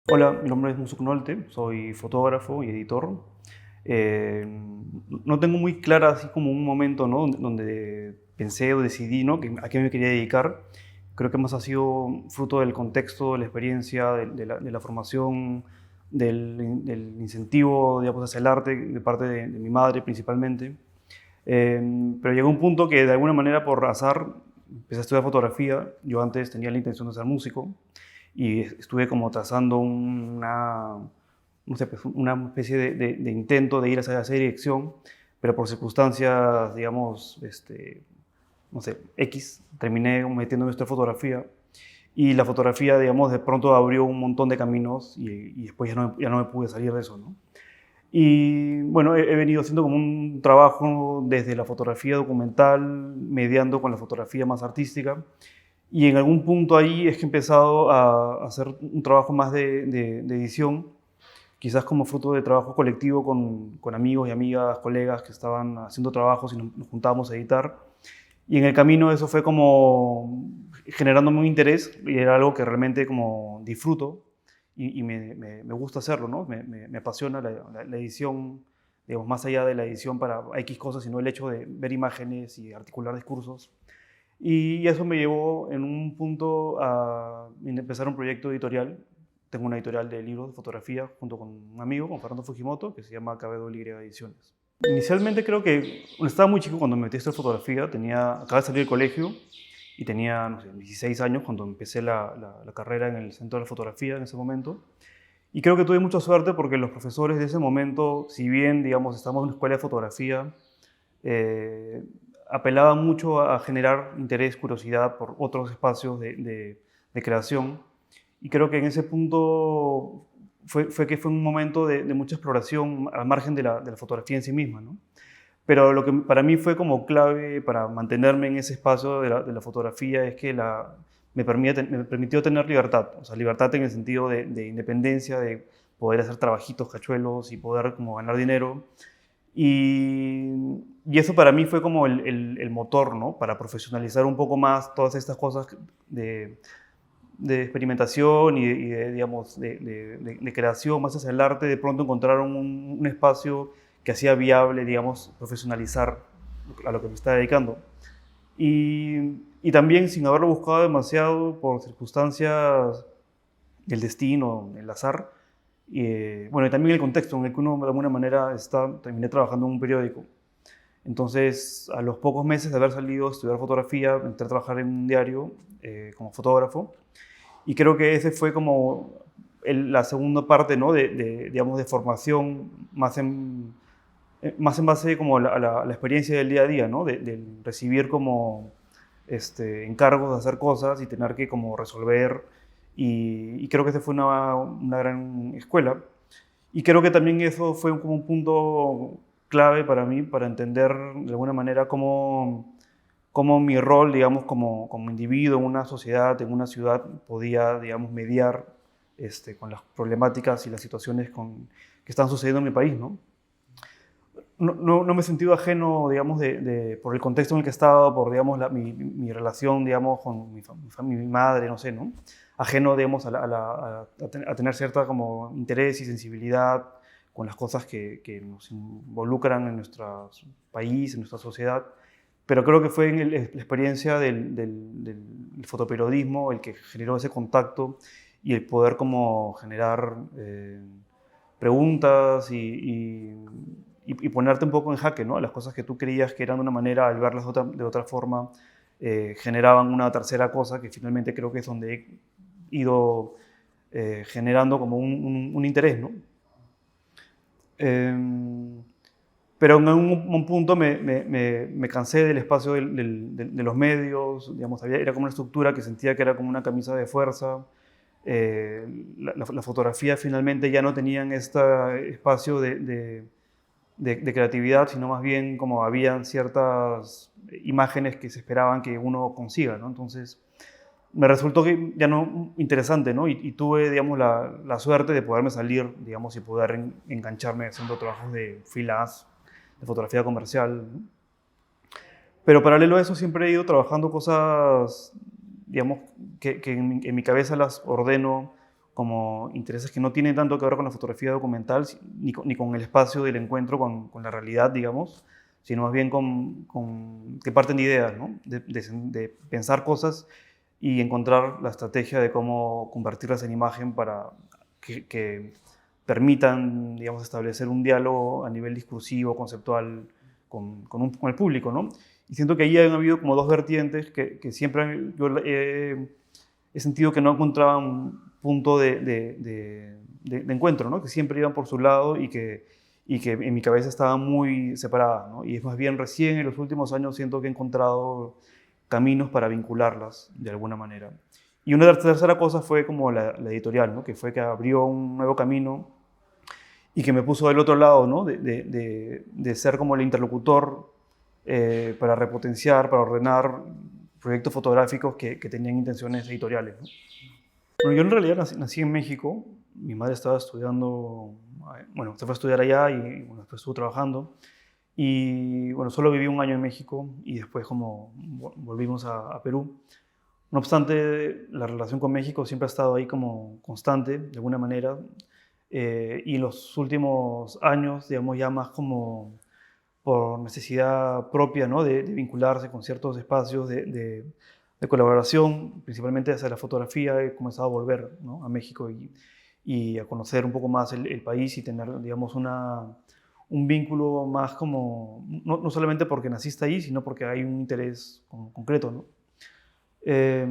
Hola, mi nombre es Musuk Nolte, soy fotógrafo y editor. Eh, no tengo muy clara así como un momento, ¿no? donde pensé o decidí, ¿no? a qué me quería dedicar. Creo que más ha sido fruto del contexto, de la experiencia, de la formación, del incentivo, digamos, hacia el arte de parte de mi madre principalmente. Pero llegó un punto que de alguna manera por azar empecé a estudiar fotografía. Yo antes tenía la intención de ser músico y estuve como trazando no sé, pues una especie de intento de ir hacia esa dirección, pero por circunstancias, digamos, no sé, X, terminé metiéndome en esta fotografía y la fotografía, digamos, de pronto abrió un montón de caminos y después ya no me pude salir de eso, ¿no? Y bueno, he venido haciendo como un trabajo desde la fotografía documental, mediando con la fotografía más artística. Y en algún punto ahí es que he empezado a hacer un trabajo más de edición, quizás como fruto de trabajo colectivo con amigos y amigas, colegas que estaban haciendo trabajos y nos juntábamos a editar. Y en el camino eso fue como generándome un interés y era algo que realmente como disfruto y me gusta hacerlo, ¿no? Me apasiona la edición, digamos, más allá de la edición para X cosas, sino el hecho de ver imágenes y articular discursos. Y eso me llevó en un punto a empezar un proyecto editorial. Tengo una editorial de libros de fotografía junto con un amigo, con Fernando Fujimoto, que se llama KBWY Ediciones. Inicialmente creo que estaba muy chico cuando me metí a estudiar fotografía, acababa de salir del colegio y tenía, no sé, 16 años cuando empecé la carrera en el Centro de la Fotografía en ese momento. Y creo que tuve mucha suerte porque los profesores de ese momento, si bien, digamos, estamos en una escuela de fotografía, eh, apelaban mucho a generar interés, curiosidad por otros espacios de creación. Y creo que en ese punto fue un momento de mucha exploración al margen de la fotografía en sí misma, ¿no? Pero lo que para mí fue como clave para mantenerme en ese espacio de la fotografía es que me permitió tener libertad, o sea, libertad en el sentido de independencia, de poder hacer trabajitos, cachuelos y poder como ganar dinero. Y eso para mí fue como el motor, ¿no? Para profesionalizar un poco más todas estas cosas de, de experimentación digamos, de creación más hacia el arte. De pronto encontraron un espacio que hacía viable, digamos, profesionalizar a lo que me estaba dedicando. Y también sin haberlo buscado demasiado por circunstancias del destino, el azar, bueno, y también el contexto en el que uno de alguna manera terminé trabajando en un periódico. Entonces, a los pocos meses de haber salido a estudiar fotografía, entré a trabajar en un diario como fotógrafo. Y creo que ese fue como la segunda parte, ¿no? Digamos, de formación más en base como a la experiencia del día a día, ¿no? De recibir como encargos de hacer cosas y tener que como resolver. Y creo que esa fue una gran escuela. Y creo que también eso fue como un punto clave para mí, para entender de alguna manera cómo mi rol, digamos, como individuo en una sociedad, en una ciudad, podía, digamos, mediar con las problemáticas y las situaciones que están sucediendo en mi país, ¿no? No me he sentido ajeno, digamos, por el contexto en el que he estado, por, digamos, mi relación, digamos, con mi madre, no sé, ¿no? Ajeno, digamos, a tener cierta como interés y sensibilidad con las cosas que nos involucran en nuestro país, en nuestra sociedad. Pero creo que fue la experiencia del fotoperiodismo el que generó ese contacto y el poder como generar preguntas y ponerte un poco en jaque, ¿no? Las cosas que tú creías que eran de una manera, al verlas de otra forma, generaban una tercera cosa que finalmente creo que es donde he ido generando como un interés, ¿no? Eh, pero en un punto me cansé del espacio de los medios, digamos, era como una estructura que sentía que era como una camisa de fuerza. La fotografía finalmente ya no tenían este espacio de creatividad, sino más bien como habían ciertas imágenes que se esperaban que uno consiga, ¿no? Entonces me resultó que ya no interesante, ¿no? Y tuve, digamos, la suerte de poderme salir, digamos, y poder engancharme haciendo trabajos de freelance, de fotografía comercial, ¿no? Pero paralelo a eso siempre he ido trabajando cosas, digamos, que en mi cabeza las ordeno como intereses que no tienen tanto que ver con la fotografía documental, ni con el espacio del encuentro con la realidad, digamos, sino más bien que parten de ideas, ¿no? De pensar cosas y encontrar la estrategia de cómo convertirlas en imagen para que permitan, digamos, establecer un diálogo a nivel discursivo, conceptual, con el público, ¿no? Y siento que ahí han habido como dos vertientes que siempre yo he sentido que no encontraban un punto de encuentro, ¿no? Que siempre iban por su lado y que en mi cabeza estaban muy separadas, ¿no? Y es más bien recién en los últimos años siento que he encontrado caminos para vincularlas de alguna manera. Y una tercera cosa fue como la editorial, ¿no? Que fue que abrió un nuevo camino y que me puso del otro lado, ¿no? De ser como el interlocutor para repotenciar, para ordenar proyectos fotográficos que tenían intenciones editoriales, ¿no? Bueno, yo en realidad nací en México. Mi madre estaba estudiando, bueno, se fue a estudiar allá y bueno, después estuvo trabajando. Y bueno, solo viví un año en México y después como volvimos a Perú. No obstante, la relación con México siempre ha estado ahí como constante, de alguna manera. Y en los últimos años, digamos, ya más como por necesidad propia, ¿no? De vincularse con ciertos espacios de colaboración, principalmente hacia la fotografía, he comenzado a volver, ¿no? A México y a conocer un poco más el país y tener, digamos, un vínculo más como, no solamente porque naciste ahí, sino porque hay un interés concreto, ¿no? Eh,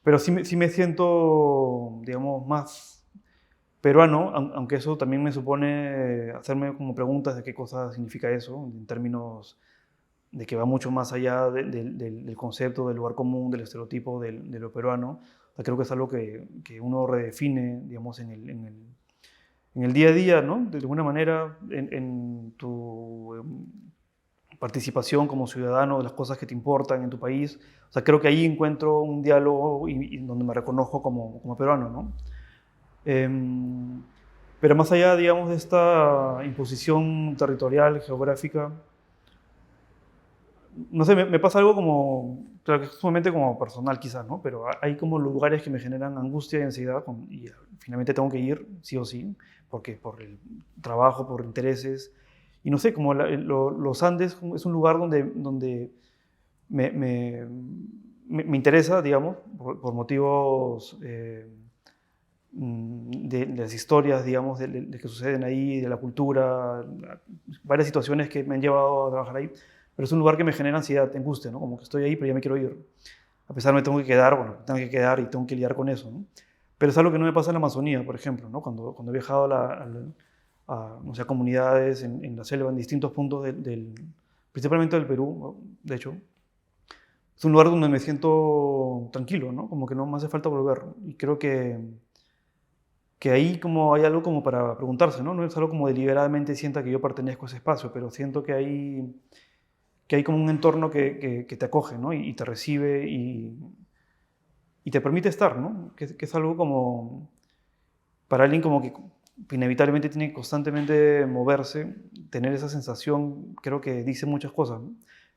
pero sí me siento, digamos, más peruano, aunque eso también me supone hacerme como preguntas de qué cosa significa eso, en términos de que va mucho más allá del concepto del lugar común, del estereotipo de lo peruano. O sea, creo que es algo que uno redefine, digamos, en el día a día, ¿no? De alguna manera, en tu participación como ciudadano de las cosas que te importan en tu país. O sea, creo que ahí encuentro un diálogo y donde me reconozco como peruano, ¿no? Pero más allá, digamos, de esta imposición territorial, geográfica, no sé, me pasa algo como, claro que es sumamente como personal quizás, ¿no? Pero hay como lugares que me generan angustia y ansiedad y finalmente tengo que ir, sí o sí, porque por el trabajo, por intereses. Y no sé, como los Andes es un lugar donde me, me, me interesa, digamos, por motivos de las historias, digamos, de que suceden ahí, de la cultura, varias situaciones que me han llevado a trabajar ahí. Pero es un lugar que me genera ansiedad, angustia, ¿no? Como que estoy ahí, pero ya me quiero ir. A pesar de que me tengo que quedar, bueno, tengo que quedar y tengo que lidiar con eso, ¿no? Pero es algo que no me pasa en la Amazonía, por ejemplo, ¿no? Cuando he viajado no sé, a comunidades en la selva, en distintos puntos principalmente del Perú, ¿no? De hecho, es un lugar donde me siento tranquilo, ¿no? Como que no me hace falta volver. Y creo que ahí como hay algo como para preguntarse, ¿no? No es algo como deliberadamente sienta que yo pertenezco a ese espacio, pero siento que hay como un entorno que te acoge, ¿no? Y te recibe y te permite estar, ¿no? Que es algo como, para alguien como que inevitablemente tiene que constantemente moverse, tener esa sensación, creo que dice muchas cosas, ¿no?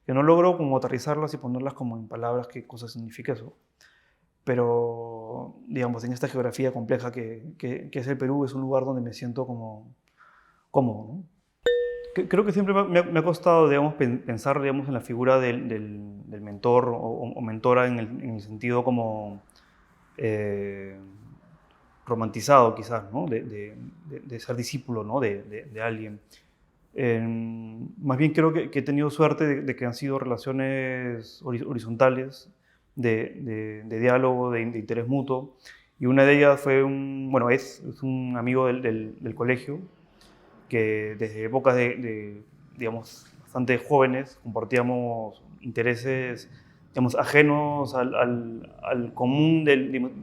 Que no logro como aterrizarlas y ponerlas como en palabras qué cosa significa eso. Pero, digamos, en esta geografía compleja que es el Perú, es un lugar donde me siento como cómodo, ¿no? Creo que siempre me ha costado, digamos, pensar, digamos, en la figura del mentor o mentora en el sentido como eh, romantizado, quizás, ¿no? De ser discípulo, ¿no? De alguien. Más bien creo que he tenido suerte de que han sido relaciones horizontales, de diálogo, de interés mutuo. Y una de ellas fue bueno, es un amigo del colegio que desde épocas digamos, bastante jóvenes compartíamos intereses, digamos, ajenos al común de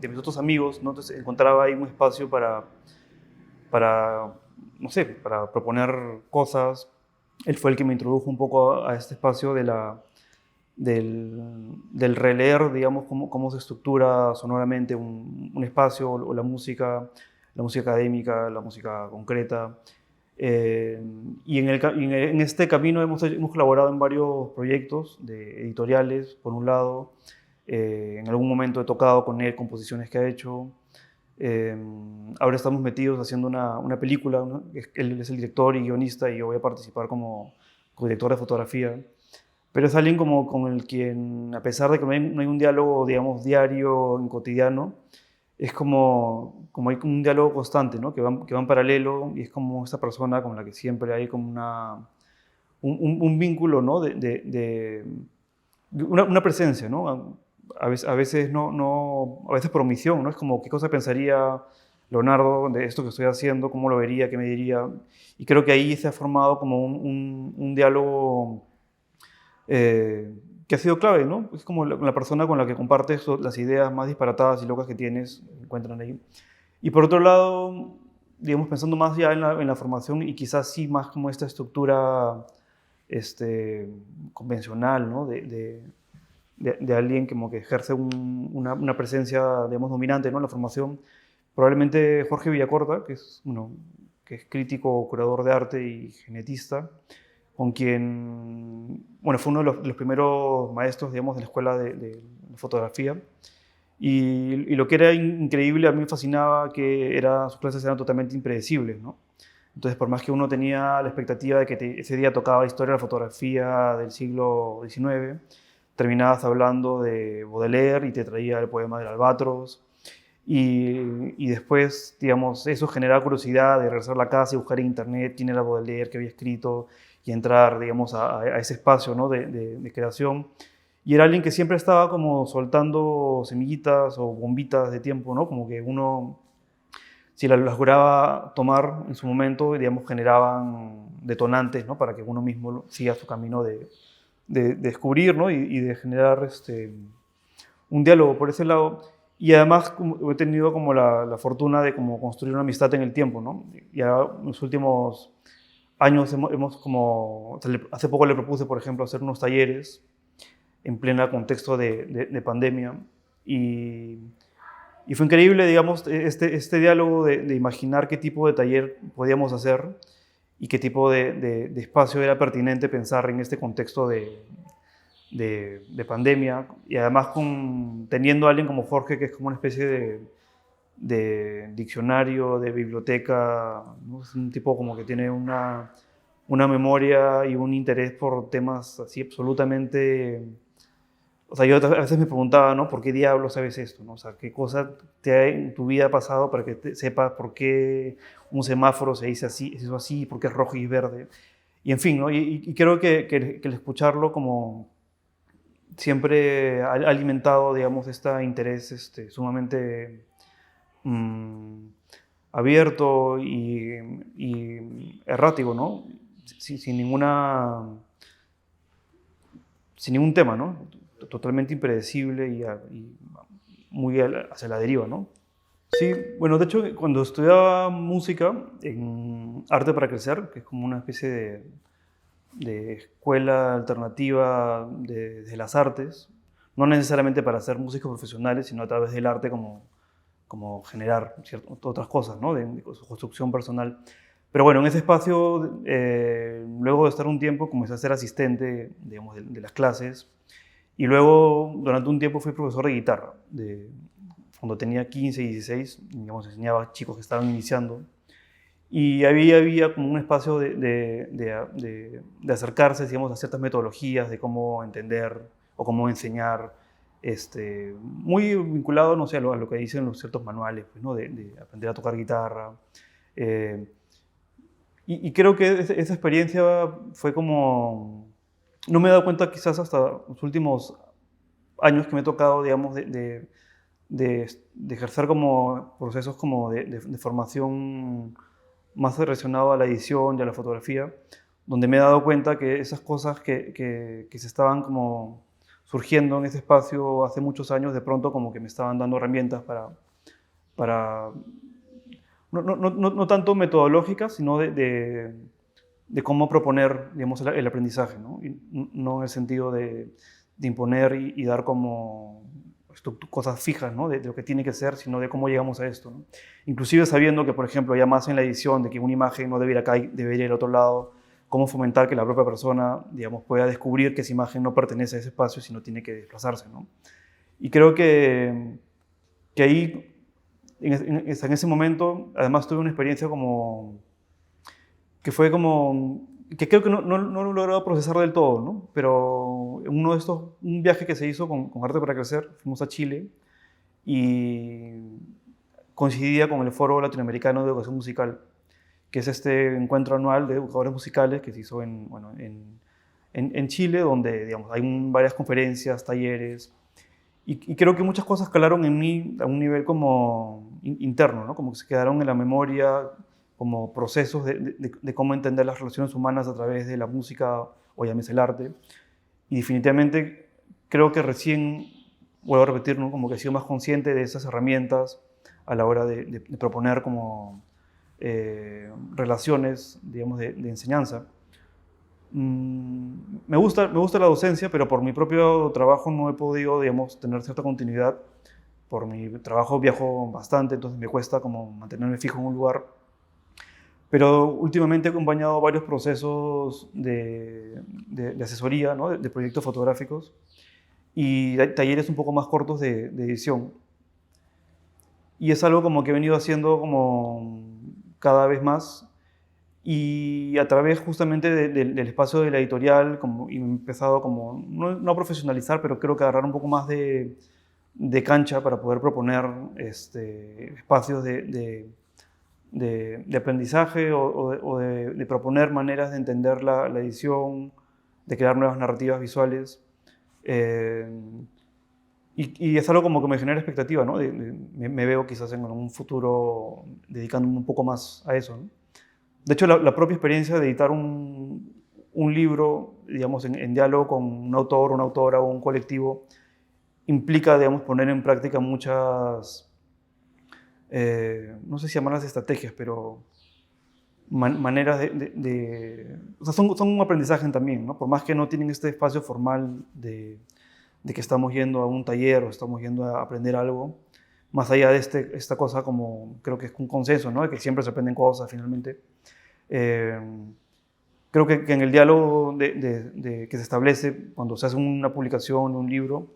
mis otros amigos, ¿no? Entonces encontraba ahí un espacio para, no sé, para proponer cosas. Él fue el que me introdujo un poco a este espacio del releer, digamos, cómo se estructura sonoramente un espacio o la música académica, la música concreta. Y en este camino hemos colaborado en varios proyectos editoriales, por un lado. En algún momento he tocado con él composiciones que ha hecho. Eh, Ahora estamos metidos haciendo una película, ¿no? Él es el director y guionista y yo voy a participar como director de fotografía. Pero es alguien como con el quien, a pesar de que no hay un diálogo, digamos, diario, en cotidiano, es como hay como un diálogo constante, ¿no? Que va en paralelo y es como esta persona con la que siempre hay como un vínculo, ¿no? Una presencia, ¿no? A veces a veces por omisión, ¿no? Es como, ¿qué cosa pensaría Leonardo de esto que estoy haciendo? ¿Cómo lo vería? ¿Qué me diría? Y creo que ahí se ha formado como un diálogo que ha sido clave, ¿no? Es como la persona con la que compartes las ideas más disparatadas y locas que tienes, se encuentran ahí. Y por otro lado, digamos, pensando más ya en la formación y quizás sí más como esta estructura convencional, ¿no? De alguien como que ejerce una presencia, digamos, dominante, ¿no? En la formación. Probablemente Jorge Villacorta, que es crítico, curador de arte y genetista, con quien, bueno, fue uno de los primeros maestros, digamos, de la escuela de fotografía. Y lo que era increíble, a mí me fascinaba que sus clases eran totalmente impredecibles, ¿no? Entonces, por más que uno tenía la expectativa de que ese día tocaba historia de la fotografía del siglo XIX, terminabas hablando de Baudelaire y te traía el poema del Albatros. Y después, digamos, eso generaba curiosidad de regresar a la casa y buscar en internet quién era Baudelaire, qué había escrito, y entrar, digamos, a ese espacio, ¿no? de creación. Y era alguien que siempre estaba como soltando semillitas o bombitas de tiempo, ¿no? Como que uno, si las lograba tomar en su momento, digamos, generaban detonantes, ¿no? Para que uno mismo siga su camino de descubrir, ¿no? Y de generar un diálogo por ese lado. Y además he tenido como la fortuna de como construir una amistad en el tiempo, ¿no? Y ahora, en los últimos años hemos como, o sea, hace poco le propuse, por ejemplo, hacer unos talleres en pleno contexto de pandemia. Y, y fue increíble, digamos, este diálogo de imaginar qué tipo de taller podíamos hacer y qué tipo de espacio era pertinente pensar en este contexto de pandemia. Y además teniendo a alguien como Jorge, que es como una especie de diccionario, de biblioteca, ¿no? Es un tipo como que tiene una memoria y un interés por temas así absolutamente. O sea, yo a veces me preguntaba, ¿no? ¿Por qué diablos sabes esto? ¿No? O sea, ¿qué cosa te ha en tu vida pasado para que sepas por qué un semáforo se dice así, se hizo así, por qué es rojo y verde? Y en fin, ¿no? Y creo que el escucharlo como siempre ha alimentado, digamos, este interés sumamente mm, abierto y errático, ¿no? Sin ningún tema, ¿no? Totalmente impredecible y muy hacia la deriva, ¿no? Sí, bueno, de hecho, cuando estudiaba música en Arte para Crecer, que es como una especie de escuela alternativa de las artes, no necesariamente para ser músicos profesionales, sino a través del arte como generar otras cosas, ¿no? de su construcción personal. Pero bueno, en ese espacio, luego de estar un tiempo, comencé a ser asistente, digamos, de las clases. Y luego, durante un tiempo, fui profesor de guitarra. Cuando tenía 15, 16, digamos, enseñaba a chicos que estaban iniciando. Y había como un espacio de acercarse, digamos, a ciertas metodologías de cómo entender o cómo enseñar, muy vinculado, no sé, a lo que dicen los ciertos manuales, pues, ¿no? De aprender a tocar guitarra. Eh, y creo que esa experiencia fue como. No me he dado cuenta quizás hasta los últimos años que me he tocado, digamos, de ejercer como procesos como de formación más relacionado a la edición y a la fotografía, donde me he dado cuenta que esas cosas que se estaban como surgiendo en ese espacio hace muchos años, de pronto como que me estaban dando herramientas para no tanto metodológicas, sino de cómo proponer, digamos, el aprendizaje, ¿no? Y no en el sentido de imponer y dar como cosas fijas, ¿no? De lo que tiene que ser, sino de cómo llegamos a esto, ¿no? Inclusive sabiendo que, por ejemplo, ya más en la edición, de que una imagen no debe ir acá y debería ir al otro lado, cómo fomentar que la propia persona, digamos, pueda descubrir que esa imagen no pertenece a ese espacio, sino tiene que desplazarse, ¿no? Y creo que ahí en ese momento, además tuve una experiencia como, que fue como, que creo que no lo he logrado procesar del todo, ¿no? Pero en uno de estos, un viaje que se hizo con Arte para Crecer, fuimos a Chile y coincidía con el Foro Latinoamericano de Educación Musical, que es este encuentro anual de educadores musicales que se hizo en Chile, donde digamos, hay varias conferencias, talleres, y creo que muchas cosas calaron en mí a un nivel como interno, ¿no? Como que se quedaron en la memoria como procesos de cómo entender las relaciones humanas a través de la música o llámese el arte. Y definitivamente creo que recién, vuelvo a repetir, ¿no? Como que he sido más consciente de esas herramientas a la hora de proponer como relaciones, digamos, de enseñanza. Me gusta la docencia, pero por mi propio trabajo no he podido, digamos, tener cierta continuidad. Por mi trabajo viajo bastante, entonces me cuesta como mantenerme fijo en un lugar. Pero últimamente he acompañado varios procesos de asesoría, ¿no? de proyectos fotográficos y talleres un poco más cortos de edición. Y es algo como que he venido haciendo como cada vez más y a través justamente del espacio de la editorial como, y he empezado como, no a profesionalizar, pero creo que agarrar un poco más de cancha para poder proponer espacios de aprendizaje o de proponer maneras de entender la edición, de crear nuevas narrativas visuales. Eh, y es algo como que me genera expectativa, ¿no? Me veo quizás en un futuro dedicándome un poco más a eso, ¿no? De hecho, la propia experiencia de editar un libro, digamos, en diálogo con un autor, una autora o un colectivo, implica, digamos, poner en práctica muchas, no sé si llamarlas estrategias, pero maneras o sea, son un aprendizaje también, ¿no? Por más que no tienen este espacio formal de que estamos yendo a un taller o estamos yendo a aprender algo, más allá de esta cosa como, creo que es un consenso, ¿no? De que siempre se aprenden cosas finalmente. Eh, Creo que en el diálogo que se establece cuando se hace una publicación, un libro,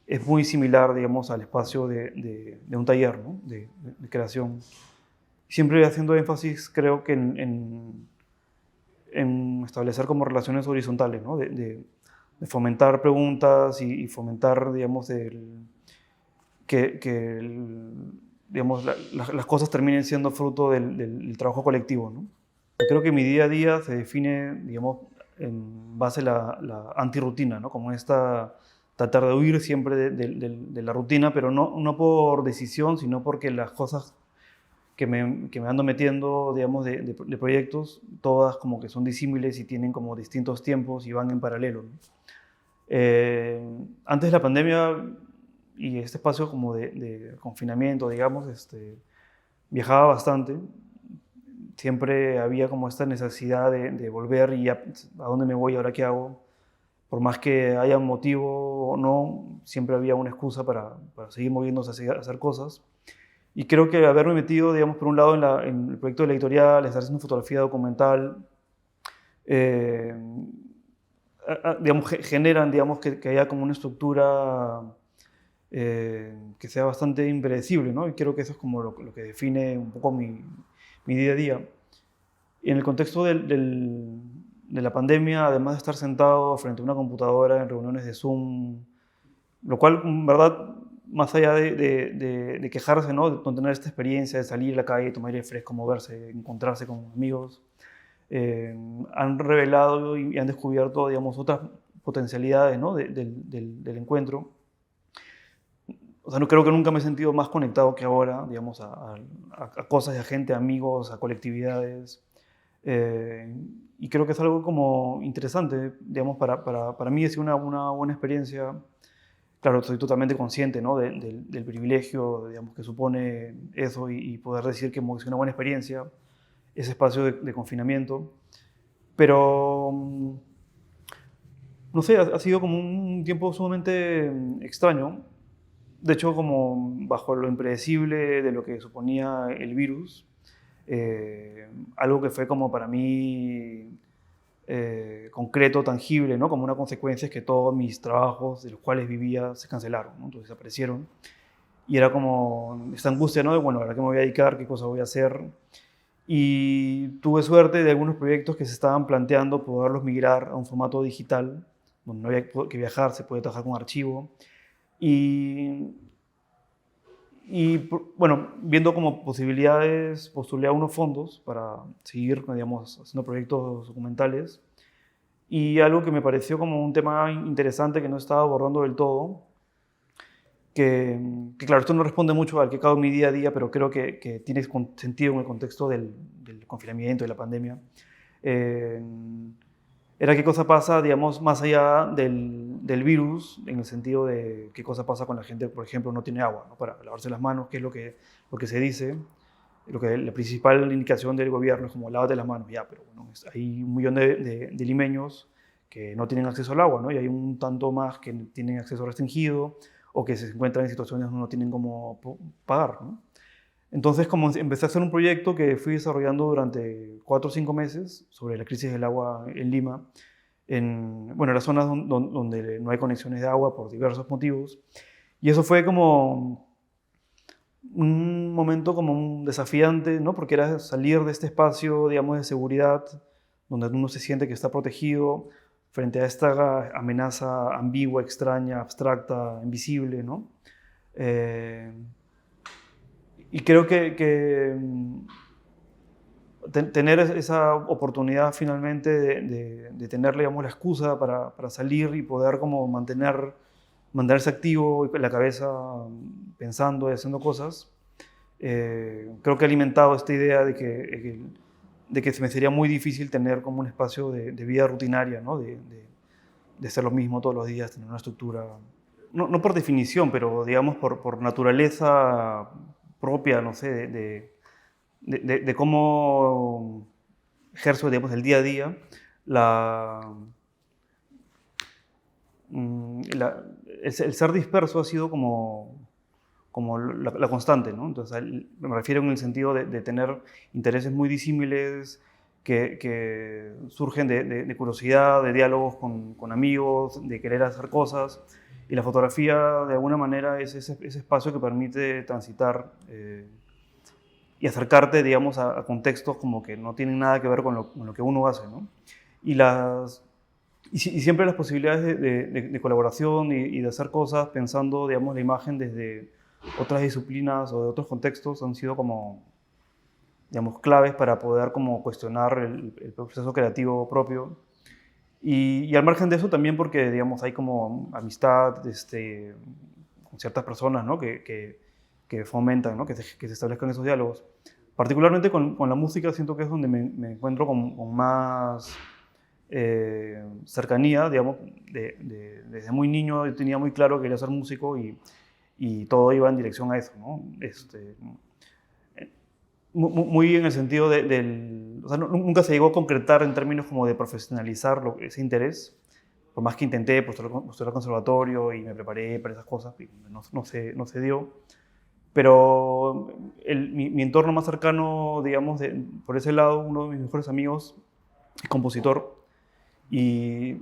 es muy similar, digamos, al espacio de un taller, ¿no? de creación. Siempre haciendo énfasis, creo que en establecer como relaciones horizontales, ¿no? de fomentar preguntas y fomentar, digamos, digamos, las cosas terminen siendo fruto del trabajo colectivo, ¿no? Creo que mi día a día se define, digamos, en base a la antirrutina, ¿no? Como tratar de huir siempre de la rutina, pero no por decisión, sino porque las cosas que me ando metiendo, digamos, de proyectos, todas como que son disímiles y tienen como distintos tiempos y van en paralelo, ¿no? Antes de la pandemia y este espacio como de confinamiento, digamos, viajaba bastante. Siempre había como esta necesidad de volver y a dónde me voy, ahora qué hago. Por más que haya un motivo o no, siempre había una excusa para seguir moviéndose a hacer cosas. Y creo que haberme metido, digamos, por un lado en el proyecto de la editorial, estar haciendo fotografía documental, eh, digamos, generan, digamos, que haya como una estructura que sea bastante impredecible, ¿no? Y creo que eso es como lo que define un poco mi día a día. Y en el contexto de la pandemia, además de estar sentado frente a una computadora en reuniones de Zoom, lo cual, en verdad, más allá de quejarse, ¿no? De no tener esta experiencia de salir a la calle, tomar aire fresco, moverse, encontrarse con amigos, han revelado y han descubierto, digamos, otras potencialidades, ¿no? del encuentro. O sea, no creo que nunca me he sentido más conectado que ahora, digamos, a cosas, a gente, a amigos, a colectividades. Eh, y creo que es algo como interesante, digamos, para mí es una buena experiencia. Claro, estoy totalmente consciente, ¿no? Del privilegio, digamos, que supone eso y poder decir que es una buena experiencia, ese espacio de confinamiento. Pero, no sé, ha sido como un tiempo sumamente extraño. De hecho, como bajo lo impredecible de lo que suponía el virus, algo que fue como para mí concreto, tangible, ¿no? Como una consecuencia es que todos mis trabajos de los cuales vivía se cancelaron, ¿no? Entonces desaparecieron. y era como esta angustia, ¿no? De, bueno, ¿a qué me voy a dedicar? ¿Qué cosa voy a hacer? Y tuve suerte de algunos proyectos que se estaban planteando poderlos migrar a un formato digital, donde no había que viajar, se puede trabajar con archivo. Y, bueno, viendo como posibilidades, postulé a unos fondos para seguir, digamos, haciendo proyectos documentales. Y algo que me pareció como un tema interesante que no estaba abordando del todo, que claro, esto no responde mucho al que cago en mi día a día, pero creo que tiene sentido en el contexto del confinamiento y la pandemia. Eh, Era qué cosa pasa, digamos, más allá del virus, en el sentido de qué cosa pasa con la gente, por ejemplo, no tiene agua, ¿no? Para lavarse las manos, que es lo que se dice, la principal indicación del gobierno es como lávate las manos, ya, pero bueno, hay un millón de limeños que no tienen acceso al agua, ¿no? Y hay un tanto más que tienen acceso restringido o que se encuentran en situaciones donde no tienen cómo pagar, ¿no? Entonces, como empecé a hacer un proyecto que fui desarrollando durante 4 o 5 meses sobre la crisis del agua en Lima, bueno, las zonas donde no hay conexiones de agua por diversos motivos. Y eso fue como un momento como un desafiante, ¿no? Porque era salir de este espacio, digamos, de seguridad, donde uno se siente que está protegido frente a esta amenaza ambigua, extraña, abstracta, invisible, ¿no? Eh, y creo tener esa oportunidad finalmente de tener, digamos, la excusa para salir y poder como mantenerse activo y con la cabeza pensando y haciendo cosas, creo que ha alimentado esta idea de que se me sería muy difícil tener como un espacio de vida rutinaria, ¿no? De hacer lo mismo todos los días, tener una estructura, no por definición, pero digamos por naturaleza propia, no sé, de cómo ejerzo, digamos, el día a día, la, el ser disperso ha sido como la constante, ¿no? Entonces, me refiero en el sentido de tener intereses muy disímiles que surgen de curiosidad, de diálogos con amigos, de querer hacer cosas. Y la fotografía, de alguna manera, es ese espacio que permite transitar y acercarte, digamos, a contextos como que no tienen nada que ver con lo que uno hace, ¿no? Y, y siempre las posibilidades de colaboración y de hacer cosas pensando, digamos, la imagen desde otras disciplinas o de otros contextos han sido como, digamos, claves para poder como cuestionar el proceso creativo propio. Y al margen de eso también porque, digamos, hay como amistad con ciertas personas, ¿no? Que fomentan, ¿no? Que se establezcan esos diálogos. Particularmente con la música siento que es donde me encuentro con más cercanía, digamos, desde muy niño yo tenía muy claro que quería ser músico y todo iba en dirección a eso, ¿no? Muy en el sentido o sea, nunca se llegó a concretar en términos como de profesionalizar ese interés, por más que intenté postular al conservatorio y me preparé para esas cosas, no se dio. Pero mi entorno más cercano, digamos, por ese lado, uno de mis mejores amigos es compositor y,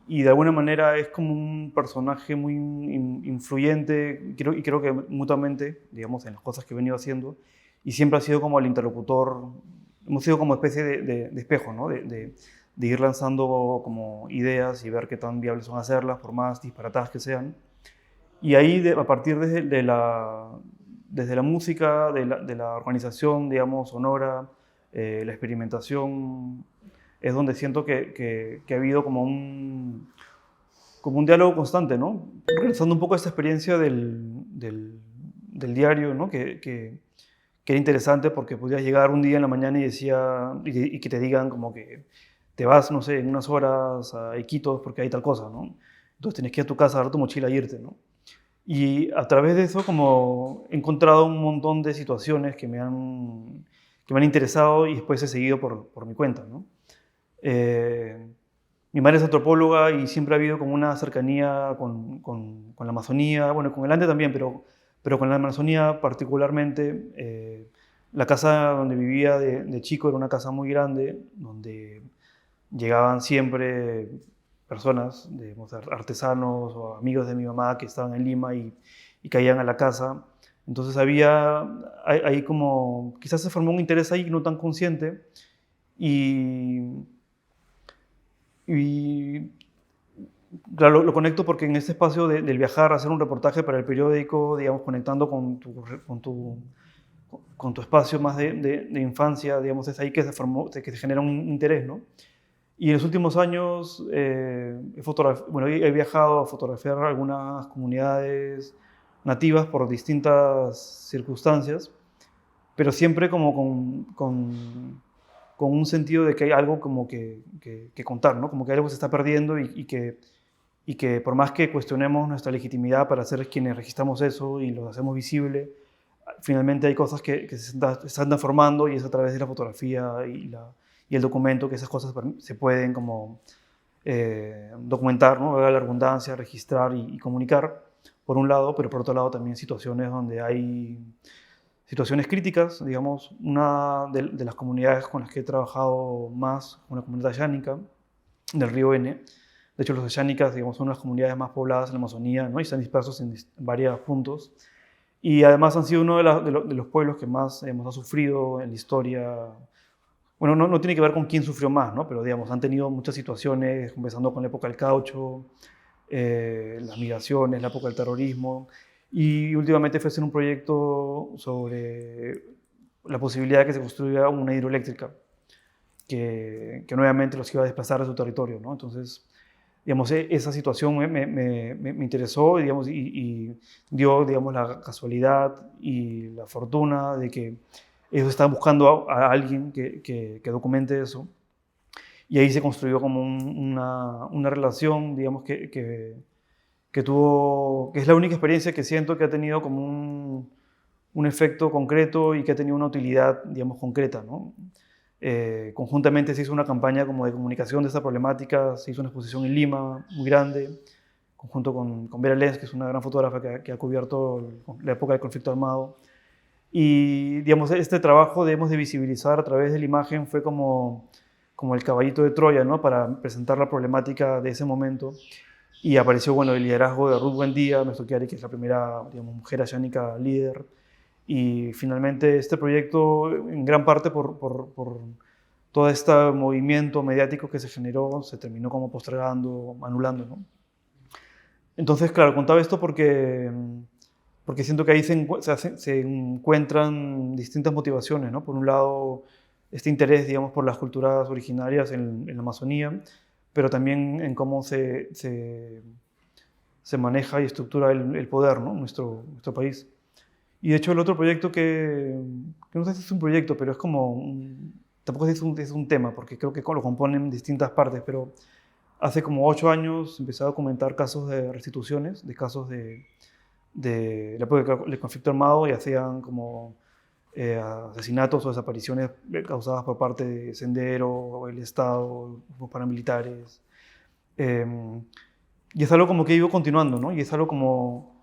y de alguna manera es como un personaje muy influyente y creo que mutuamente, digamos, en las cosas que he venido haciendo, y siempre ha sido como el interlocutor, hemos sido como especie de espejo, ¿no? De ir lanzando como ideas y ver qué tan viables son hacerlas, por más disparatadas que sean. Y ahí, a partir desde la música, de la organización, digamos, sonora, la experimentación, es donde siento que ha habido como un diálogo constante, ¿no? Regresando un poco a esta experiencia del diario, ¿no? Que era interesante porque podías llegar un día en la mañana y que te digan como que te vas, no sé, en unas horas a Iquitos porque hay tal cosa, ¿no? Entonces tienes que ir a tu casa, agarrar tu mochila e irte, ¿no? Y a través de eso como he encontrado un montón de situaciones que me han interesado y después he seguido por mi cuenta, ¿no? Eh, Mi madre es antropóloga y siempre ha habido como una cercanía con la Amazonía, bueno, con el Ande también, pero con la Amazonía particularmente. La casa donde vivía de chico era una casa muy grande, donde llegaban siempre personas, digamos, artesanos o amigos de mi mamá que estaban en Lima y y caían a la casa. Entonces había ahí como, quizás se formó un interés ahí no tan consciente y, y claro, lo conecto porque en este espacio del viajar, hacer un reportaje para el periódico, digamos, conectando con tu espacio más de infancia, digamos, es ahí que se formó, que se genera un interés, ¿no? Y en los últimos años bueno, he viajado a fotografiar algunas comunidades nativas por distintas circunstancias, pero siempre como con un sentido de que hay algo como que contar, ¿no? Como que algo se está perdiendo y que por más que cuestionemos nuestra legitimidad para ser quienes registramos eso y lo hacemos visible, finalmente hay cosas que se están transformando y es a través de la fotografía y el documento que esas cosas se pueden como documentar, ¿no? La redundancia, registrar y comunicar, por un lado, pero por otro lado también situaciones donde hay situaciones críticas, digamos, una de las comunidades con las que he trabajado más, una comunidad yánica del río N. De hecho, los yánicas, digamos, son las comunidades más pobladas en la Amazonía, ¿no? Y están dispersos en varios puntos. Y además han sido uno de los pueblos que más ha sufrido en la historia. Bueno, no tiene que ver con quién sufrió más, ¿no? Pero digamos, han tenido muchas situaciones, empezando con la época del caucho, las migraciones, la época del terrorismo. Y últimamente fue hacer un proyecto sobre la posibilidad de que se construya una hidroeléctrica que nuevamente los iba a desplazar de su territorio, ¿no? Entonces, digamos, esa situación me interesó, digamos, y dio, digamos, la casualidad y la fortuna de que ellos estaban buscando a alguien que documente eso. Y ahí se construyó como una relación, digamos, que es la única experiencia que siento que ha tenido como un efecto concreto y que ha tenido una utilidad, digamos, concreta, ¿no? Conjuntamente se hizo una campaña como de comunicación de esta problemática, se hizo una exposición en Lima muy grande, conjunto con Vera Lenz, que es una gran fotógrafa que ha cubierto la época del conflicto armado. Y digamos, este trabajo de visibilizar a través de la imagen fue como el caballito de Troya, ¿no? Para presentar la problemática de ese momento. Y apareció, bueno, el liderazgo de Ruth Buendía Mestoquiari, que es la primera, digamos, mujer ayánica líder. Y finalmente este proyecto, en gran parte por todo este movimiento mediático que se generó, se terminó como postergando, anulando, ¿no? Entonces, claro, contaba esto porque siento que ahí se encuentran distintas motivaciones, ¿no? Por un lado, este interés, digamos, por las culturas originarias en la Amazonía, pero también en cómo se maneja y estructura el poder, ¿no? En nuestro país. Y de hecho el otro proyecto que no sé si es un proyecto, pero es como, tampoco es un tema, porque creo que lo componen distintas partes, pero hace como 8 años empecé a documentar casos de restituciones, de casos de la época del conflicto armado y hacían como asesinatos o desapariciones causadas por parte de Sendero, o el Estado, grupos paramilitares. Eh, y es algo como que he ido continuando, ¿no? Y es algo como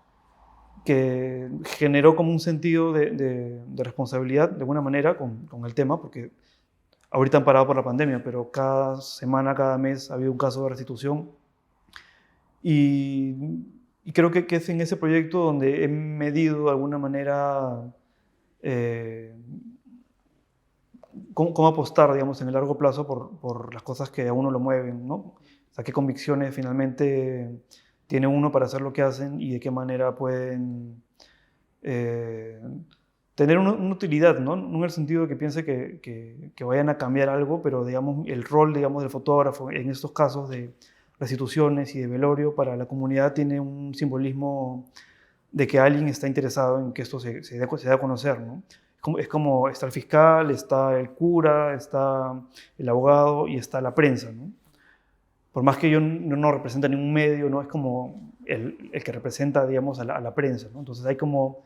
que generó como un sentido de responsabilidad, de alguna manera, con el tema, porque ahorita han parado por la pandemia, pero cada semana, cada mes ha habido un caso de restitución. Y, y creo que es en ese proyecto donde he medido de alguna manera eh, cómo apostar, digamos, en el largo plazo por las cosas que a uno lo mueven, ¿no? O sea, qué convicciones finalmente tiene uno para hacer lo que hacen y de qué manera pueden eh, tener una utilidad, ¿no? No en el sentido de que piense que vayan a cambiar algo, pero digamos, el rol, digamos, del fotógrafo en estos casos de restituciones y de velorio para la comunidad tiene un simbolismo de que alguien está interesado en que esto se dé a conocer, ¿no? Es como está el fiscal, está el cura, está el abogado y está la prensa, ¿no? Por más que yo no represente ningún medio, ¿no? Es como el que representa, digamos, a la prensa, ¿no? Entonces hay como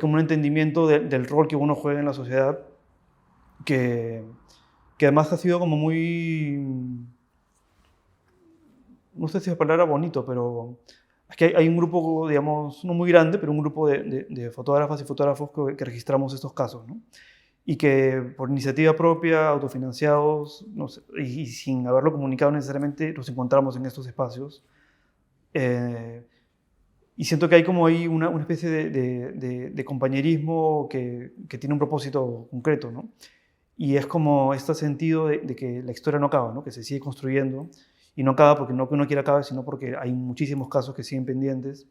un entendimiento del rol que uno juega en la sociedad que además ha sido como muy, no sé si es la palabra bonito, pero es que hay un grupo, digamos, no muy grande, pero un grupo de fotógrafas y fotógrafos que registramos estos casos, ¿no? Y que por iniciativa propia, autofinanciados, no sé, y sin haberlo comunicado necesariamente, nos encontramos en estos espacios. Y siento que hay como ahí una especie de compañerismo que tiene un propósito concreto, ¿no? Y es como este sentido de que la historia no acaba, ¿no? Que se sigue construyendo y no acaba porque no que uno quiera acabar, sino porque hay muchísimos casos que siguen pendientes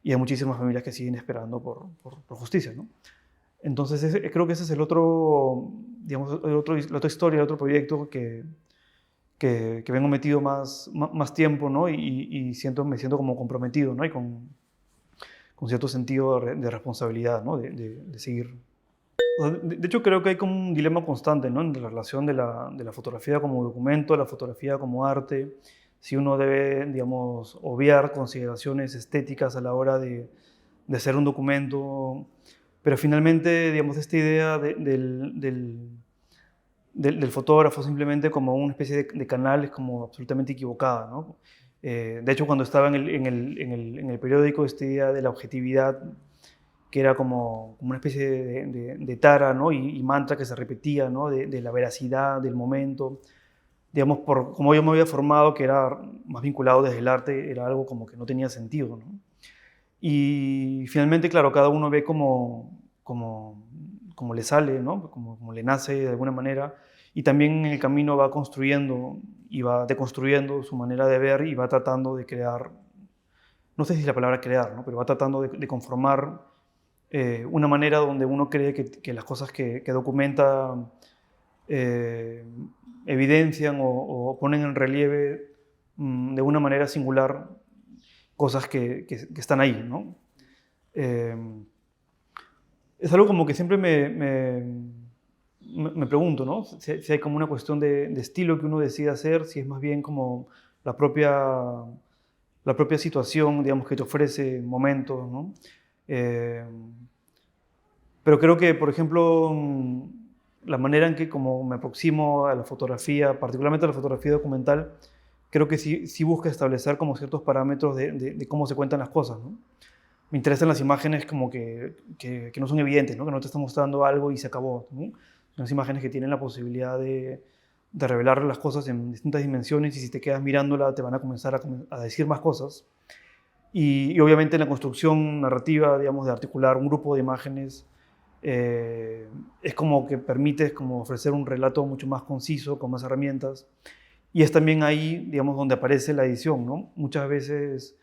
y hay muchísimas familias que siguen esperando por justicia, ¿no? Entonces creo que ese es el otro, digamos, la otra historia, el otro proyecto que vengo metido más tiempo, ¿no? Y me siento como comprometido, ¿no? Y con cierto sentido de responsabilidad, ¿no? De seguir. O sea, de hecho, creo que hay como un dilema constante, ¿no? En la relación de la fotografía como documento, la fotografía como arte. Si uno debe, digamos, obviar consideraciones estéticas a la hora de hacer un documento. Pero finalmente, digamos, esta idea del fotógrafo simplemente como una especie de canal es como absolutamente equivocada, ¿no? De hecho, cuando estaba en el periódico, esta idea de la objetividad, que era como una especie de tara, ¿no? Y mantra que se repetía, ¿no? De la veracidad del momento. Digamos, como yo me había formado, que era más vinculado desde el arte, era algo como que no tenía sentido, ¿no? Y finalmente, claro, cada uno ve como le sale, ¿no? Como le nace de alguna manera, y también en el camino va construyendo y va deconstruyendo su manera de ver y va tratando de crear, no sé si es la palabra crear, ¿no? Pero va tratando de conformar una manera donde uno cree que las cosas que documenta eh, evidencian o ponen en relieve de una manera singular cosas que están ahí, ¿no? Eh, es algo como que siempre me pregunto, ¿no? Si hay como una cuestión de estilo que uno decide hacer, si es más bien como la propia, la propia situación, digamos, que te ofrece momentos, ¿no? Eh, pero creo que, por ejemplo, la manera en que como me aproximo a la fotografía, particularmente a la fotografía documental, creo que sí busca establecer como ciertos parámetros de cómo se cuentan las cosas, ¿no? Me interesan las imágenes como que no son evidentes, ¿no? Que no te están mostrando algo y se acabó, ¿no? Son las imágenes que tienen la posibilidad de revelar las cosas en distintas dimensiones y si te quedas mirándola te van a comenzar a decir más cosas. Y obviamente en la construcción narrativa, digamos, de articular un grupo de imágenes, es como que permites como ofrecer un relato mucho más conciso, con más herramientas. Y es también ahí, digamos, donde aparece la edición, ¿no? Muchas veces,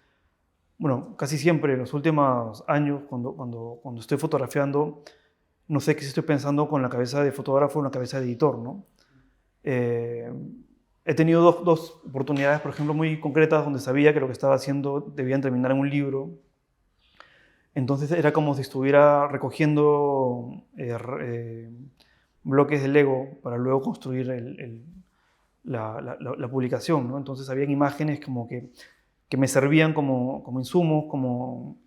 bueno, casi siempre en los últimos años, cuando estoy fotografiando, no sé qué estoy pensando con la cabeza de fotógrafo o la cabeza de editor, ¿no? Eh, He tenido dos oportunidades, por ejemplo, muy concretas donde sabía que lo que estaba haciendo debían terminar en un libro. Entonces era como si estuviera recogiendo bloques de Lego para luego construir la publicación, ¿no? Entonces habían imágenes como que me servían como insumos, como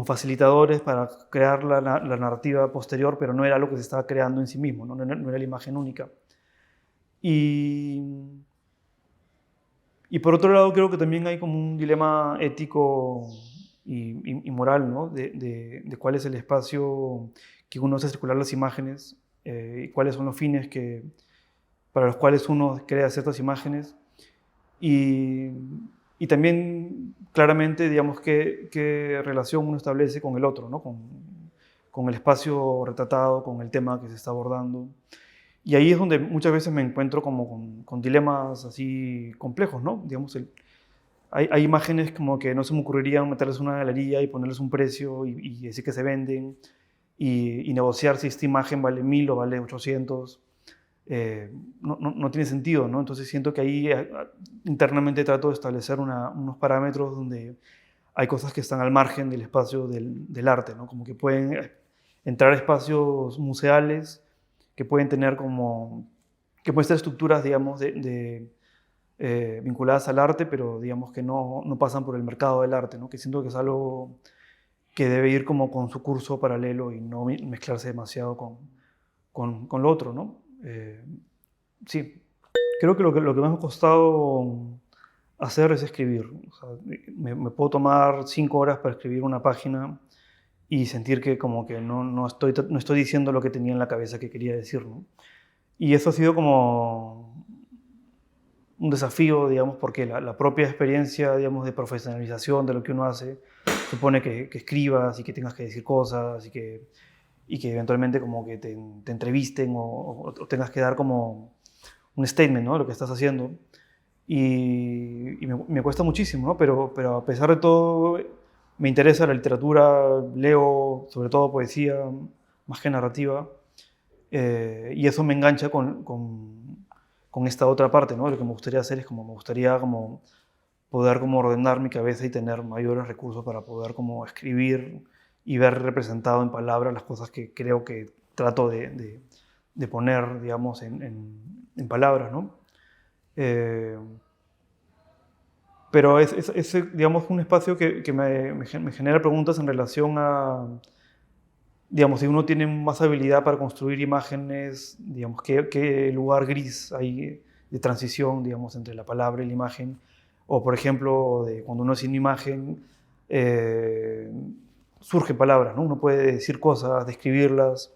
facilitadores para crear la narrativa posterior, pero no era lo que se estaba creando en sí mismo, ¿no? No era la imagen única. Y por otro lado, creo que también hay como un dilema ético y moral, ¿no? De cuál es el espacio que uno hace circular las imágenes y cuáles son los fines para los cuales uno crea ciertas imágenes. Y, y también, claramente, digamos, qué relación uno establece con el otro, ¿no? Con el espacio retratado, con el tema que se está abordando. Y ahí es donde muchas veces me encuentro como con dilemas así complejos, ¿no? Digamos, hay imágenes como que no se me ocurrirían meterles en una galería y ponerles un precio y decir que se venden y negociar si esta imagen vale 1000 o vale 800. No tiene sentido, ¿no? Entonces siento que ahí internamente trato de establecer unos parámetros donde hay cosas que están al margen del espacio del arte, ¿no? Como que pueden entrar espacios museales que pueden tener que pueden ser estructuras, digamos, vinculadas al arte, pero digamos que no pasan por el mercado del arte, ¿no? Que siento que es algo que debe ir como con su curso paralelo y no mezclarse demasiado con lo otro, ¿no? Sí, creo que lo que más me ha costado hacer es escribir. O sea, me puedo tomar 5 horas para escribir una página y sentir que como que no estoy diciendo lo que tenía en la cabeza que quería decir, ¿no? Y eso ha sido como un desafío, digamos, porque la propia experiencia, digamos, de profesionalización de lo que uno hace supone que escribas y que tengas que decir cosas y que eventualmente como que te entrevisten o tengas que dar como un statement, ¿no? De lo que estás haciendo. Y me cuesta muchísimo, ¿no? Pero a pesar de todo, me interesa la literatura, leo sobre todo poesía, más que narrativa, y eso me engancha con esta otra parte, ¿no? Lo que me gustaría hacer es como, me gustaría como poder como ordenar mi cabeza y tener mayores recursos para poder como escribir y ver representado en palabras las cosas que creo que trato de poner, digamos, en palabras, ¿no? Eh, pero es, digamos, un espacio que me genera preguntas en relación a, digamos, si uno tiene más habilidad para construir imágenes, digamos, qué lugar gris hay de transición, digamos, entre la palabra y la imagen. O, por ejemplo, de cuando uno es sin imagen, eh, surgen palabras, ¿no? Uno puede decir cosas, describirlas,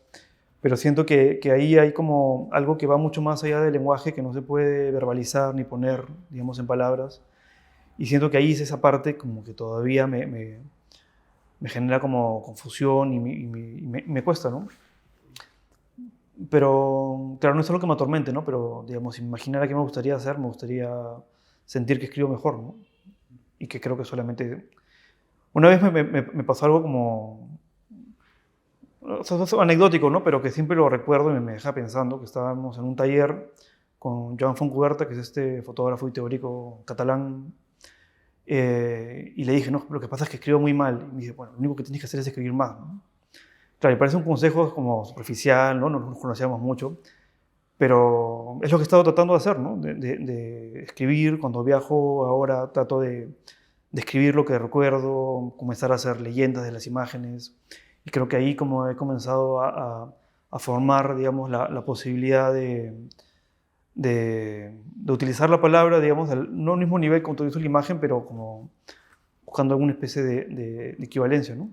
pero siento que ahí hay como algo que va mucho más allá del lenguaje, que no se puede verbalizar ni poner, digamos, en palabras. Y siento que ahí es esa parte como que todavía me genera como confusión y me cuesta, ¿no? Pero, claro, no es algo que me atormente, ¿no? Pero, digamos, imaginar qué me gustaría hacer, me gustaría sentir que escribo mejor, ¿no? Y que creo que solamente... Una vez me pasó algo como... O sea, es anecdótico, ¿no? Pero que siempre lo recuerdo y me deja pensando, que estábamos en un taller con Joan Fontcuberta, que es este fotógrafo y teórico catalán, y le dije, no, lo que pasa es que escribo muy mal. Y me dice, bueno, lo único que tienes que hacer es escribir más, ¿no? Claro, y parece un consejo como superficial, ¿no? No nos conocíamos mucho, pero es lo que he estado tratando de hacer, ¿no? De escribir. Cuando viajo ahora trato de escribir lo que recuerdo, comenzar a hacer leyendas de las imágenes. Y creo que ahí como he comenzado a formar, digamos, la posibilidad de utilizar la palabra, digamos, no al mismo nivel que utilizo la imagen, pero como buscando alguna especie de equivalencia, ¿no?